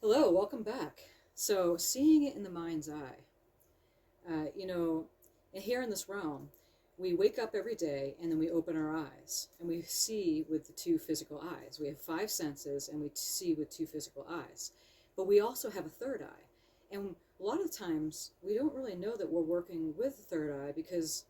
Hello, welcome back. So, seeing it in the mind's eye. Uh, you know, Here in this realm, we wake up every day and then we open our eyes and we see with the two physical eyes. We have five senses and we see with two physical eyes. But we also have a third eye. And a lot of times we don't really know that we're working with the third eye because,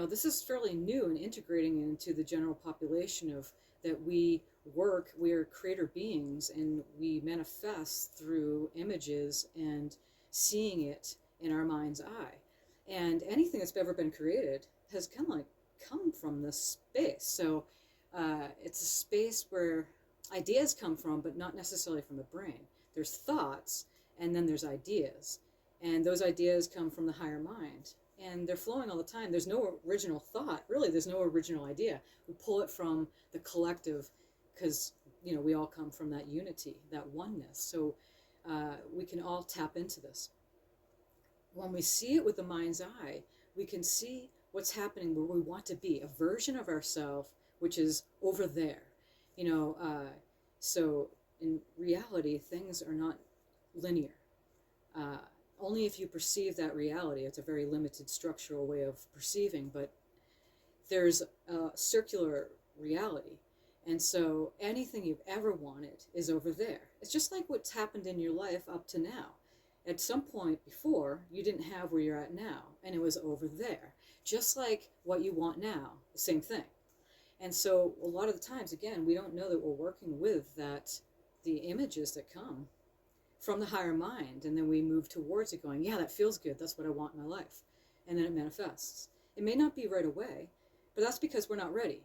this is fairly new and integrating into the general population of that we are creator beings and we manifest through images and seeing it in our mind's eye. And anything that's ever been created has kind of like come from this space. So it's a space where ideas come from, but not necessarily from the brain. There's thoughts, and then there's ideas. And those ideas come from the higher mind. And they're flowing all the time. There's no original thought. Really, there's no original idea. We pull it from the collective because, we all come from that unity, that oneness. So we can all tap into this. When we see it with the mind's eye, we can see what's happening where we want to be, a version of ourselves which is over there. You know, so in reality, things are not linear. Uh, Only if you perceive that reality. It's a very limited structural way of perceiving, but there's a circular reality. And so anything you've ever wanted is over there. It's just like what's happened in your life up to now. At some point before, you didn't have where you're at now, and it was over there. Just like what you want now, the same thing. And so a lot of the times, again, we don't know that we're working with the images that come from the higher mind, and then we move towards it going, yeah, that feels good, that's what I want in my life. And then it manifests. It may not be right away, but that's because we're not ready.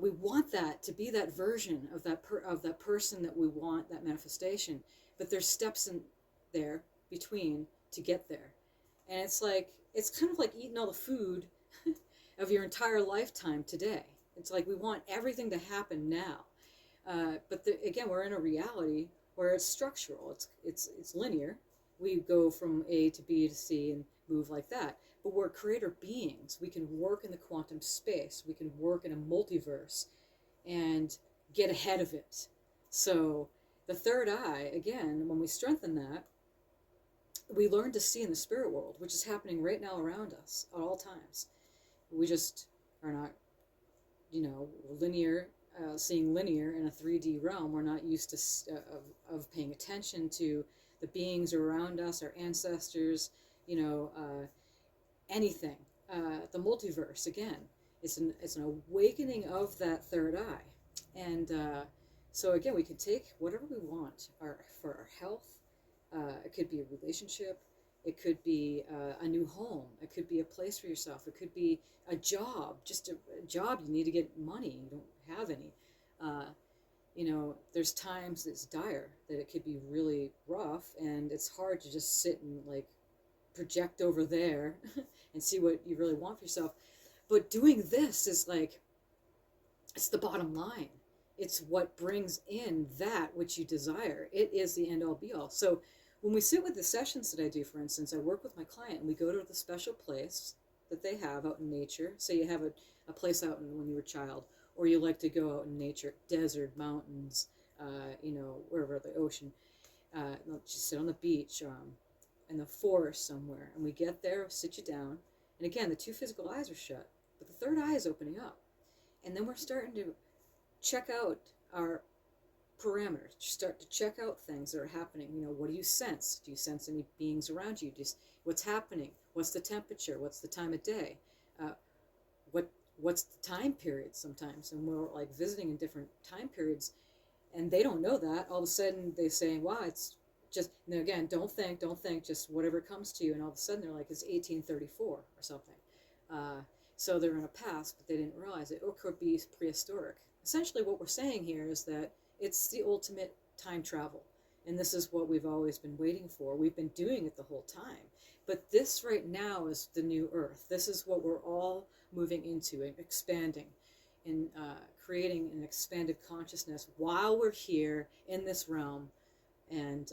We want that to be that version of that person that we want, that manifestation, but there's steps in there between to get there. And it's kind of like eating all the food of your entire lifetime today. It's like we want everything to happen now. Again, we're in a reality where it's structural. It's linear. We go from A to B to C and move like that. But we're creator beings. We can work in the quantum space. We can work in a multiverse and get ahead of it. So the third eye, again, when we strengthen that, we learn to see in the spirit world, which is happening right now around us at all times. We just are not, linear, seeing linear in a 3D realm. We're not used to of paying attention to the beings around us, our ancestors, anything. The multiverse, again, it's an awakening of that third eye. And so again, we can take whatever we want for our health. It could be a relationship. It could be a new home. It could be a place for yourself. It could be a job, just a job. You need to get money. You don't have any. There's times it's dire that it could be really rough, and it's hard to just sit and like project over there and see what you really want for yourself. But doing this is like, it's the bottom line. It's what brings in that which you desire. It is the end all be all. So when we sit with the sessions that I do, for instance, I work with my client and we go to the special place that they have out in nature. Say you have a place out when you were a child, or you like to go out in nature, desert, mountains, wherever, the ocean. Just sit on the beach, in the forest somewhere. And we get there, sit you down. And again, the two physical eyes are shut, but the third eye is opening up. And then we're starting to check out our parameters. Start to check out things that are happening. What do you sense? Do you sense any beings around you? What's happening? What's the temperature? What's the time of day? What's the time period sometimes? And we're like visiting in different time periods, and they don't know that. All of a sudden they say, wow, it's just, and again, don't think, just whatever comes to you. And all of a sudden they're like, it's 1834 or something. So they're in a past, but they didn't realize it. Or it could be prehistoric. Essentially what we're saying here is that it's the ultimate time travel. And this is what we've always been waiting for. We've been doing it the whole time. But this right now is the new earth. This is what we're all moving into and expanding and creating an expanded consciousness while we're here in this realm, and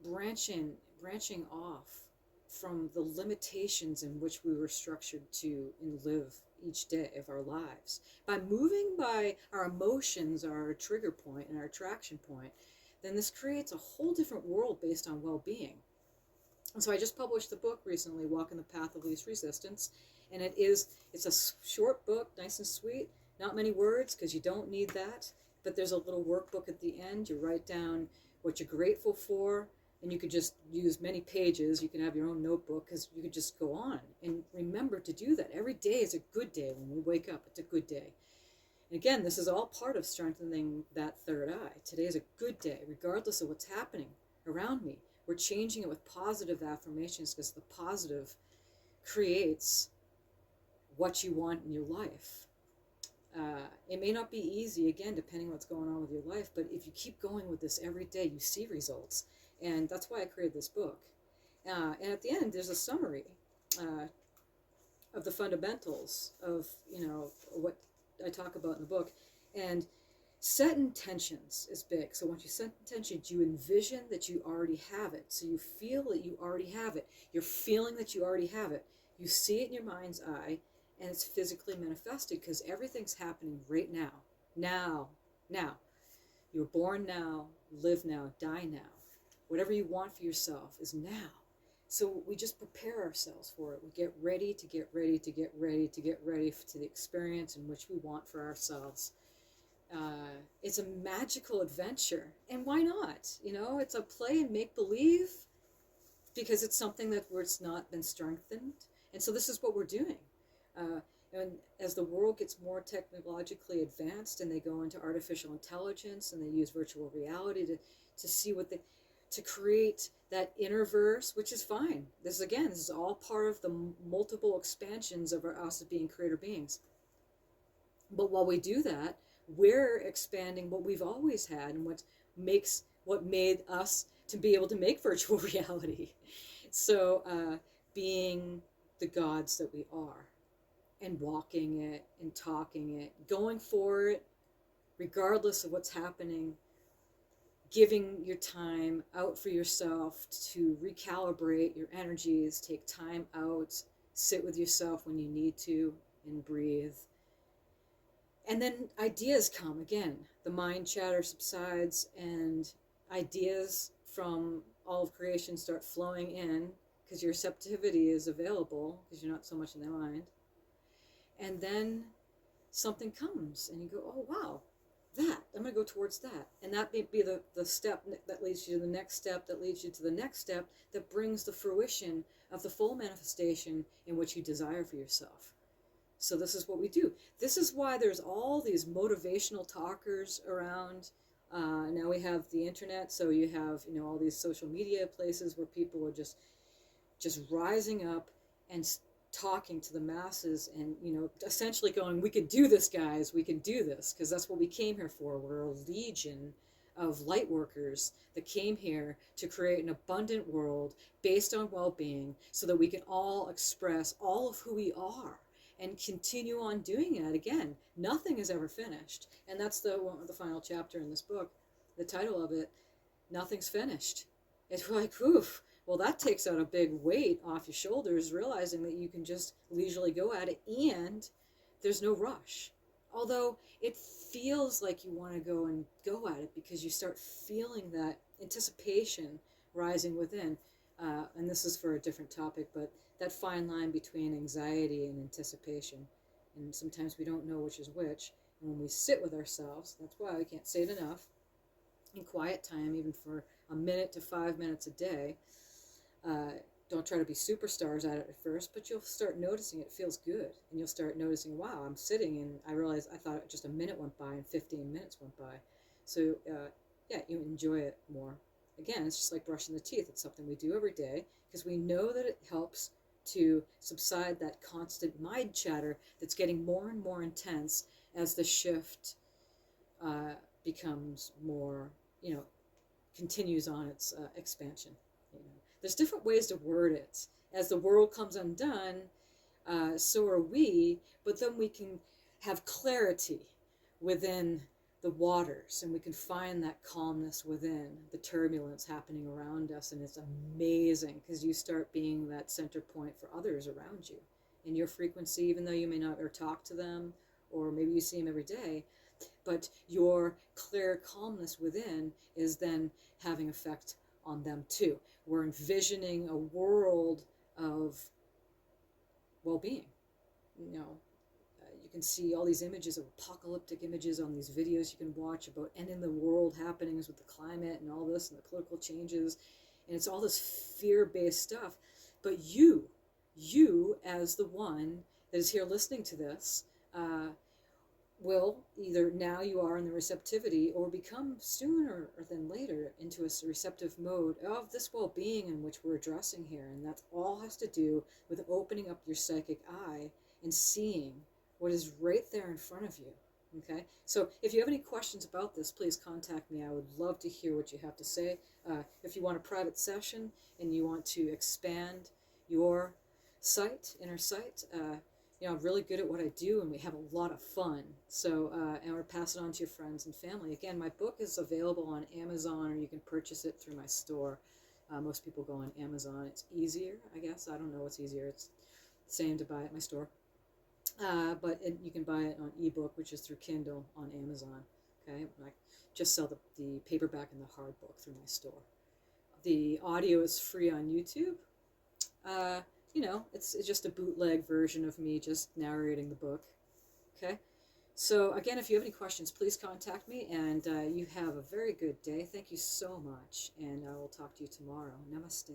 branching off from the limitations in which we were structured to and live each day of our lives. By moving by our emotions, our trigger point and our attraction point, then this creates a whole different world based on well-being. And so I just published the book recently, Walking the Path of Least Resistance. And it's a short book, nice and sweet, not many words because you don't need that. But there's a little workbook at the end. You write down what you're grateful for, and you could just use many pages. You can have your own notebook because you could just go on. And remember to do that. Every day is a good day. When we wake up, it's a good day. And again, this is all part of strengthening that third eye. Today is a good day, regardless of what's happening around me. We're changing it with positive affirmations because the positive creates what you want in your life. It may not be easy, again, depending on what's going on with your life, but if you keep going with this every day, you see results. And that's why I created this book. And at the end, there's a summary of the fundamentals of, what I talk about in the book. And set intentions is big. So once you set intentions, you envision that you already have it. So you feel that you already have it. You're feeling that you already have it. You see it in your mind's eye, and it's physically manifested because everything's happening right now. Now. You're born now, live now, die now. Whatever you want for yourself is now. So we just prepare ourselves for it. We get ready to get ready to get ready to get ready to the experience in which we want for ourselves. It's a magical adventure. And why not? It's a play and make-believe because it's something where it's not been strengthened. And so this is what we're doing. And as the world gets more technologically advanced and they go into artificial intelligence and they use virtual reality to see to create that inner verse, which is fine. This is all part of the multiple expansions of us as being creator beings. But while we do that, we're expanding what we've always had and what made us to be able to make virtual reality. So being the gods that we are and walking it and talking it, going for it, regardless of what's happening, giving your time out for yourself to recalibrate your energies, take time out, sit with yourself when you need to, and breathe. And then ideas come again. The mind chatter subsides and ideas from all of creation start flowing in because your receptivity is available because you're not so much in the mind. And then something comes and you go, oh, wow, I'm going to go towards that. And that may be the step that leads you to the next step, that leads you to the next step, that brings the fruition of the full manifestation in which you desire for yourself. So this is what we do. This is why there's all these motivational talkers around. Now we have the internet, so you have all these social media places where people are just rising up and talking to the masses and essentially going, we can do this, guys, we can do this, because that's what we came here for. We're a legion of light workers that came here to create an abundant world based on well-being so that we can all express all of who we are and continue on doing it. Again, nothing is ever finished, and that's the final chapter in this book. The title of it, Nothing's Finished. It's like, oof. Well, that takes out a big weight off your shoulders, realizing that you can just leisurely go at it and there's no rush. Although it feels like you want to go at it because you start feeling that anticipation rising within. And this is for a different topic, but that fine line between anxiety and anticipation. And sometimes we don't know which is which. And when we sit with ourselves, that's why we can't say it enough, in quiet time, even for a minute to 5 minutes a day. Don't try to be superstars at it at first, but you'll start noticing it feels good. And you'll start noticing, wow, I'm sitting and I realize I thought just a minute went by and 15 minutes went by. So, you enjoy it more. Again, it's just like brushing the teeth. It's something we do every day because we know that it helps to subside that constant mind chatter that's getting more and more intense as the shift becomes more, continues on its expansion. There's different ways to word it. As the world comes undone, so are we, but then we can have clarity within the waters, and we can find that calmness within the turbulence happening around us, and it's amazing because you start being that center point for others around you. In your frequency, even though you may not or talk to them, or maybe you see them every day, but your clear calmness within is then having effect on them too. We're envisioning a world of well-being. You know, you can see all these images of apocalyptic images on these videos you can watch about ending the world happenings with the climate and all this and the political changes, and it's all this fear-based stuff. But you as the one that is here listening to this, will either now you are in the receptivity or become sooner or than later into a receptive mode of this well-being in which we're addressing here. And that all has to do with opening up your psychic eye and seeing what is right there in front of you. Okay, so if you have any questions about this, please contact me. I would love to hear what you have to say. If you want a private session and you want to expand your inner sight, I'm really good at what I do, and we have a lot of fun. So, and we're passing it on to your friends and family. Again, my book is available on Amazon, or you can purchase it through my store. Most people go on Amazon. It's easier, I guess. I don't know what's easier. It's the same to buy at my store. But you can buy it on ebook, which is through Kindle on Amazon. Okay, I just sell the paperback and the hard book through my store. The audio is free on YouTube. It's just a bootleg version of me just narrating the book. Okay, so again, if you have any questions, please contact me, and you have a very good day. Thank you so much, and I will talk to you tomorrow. Namaste.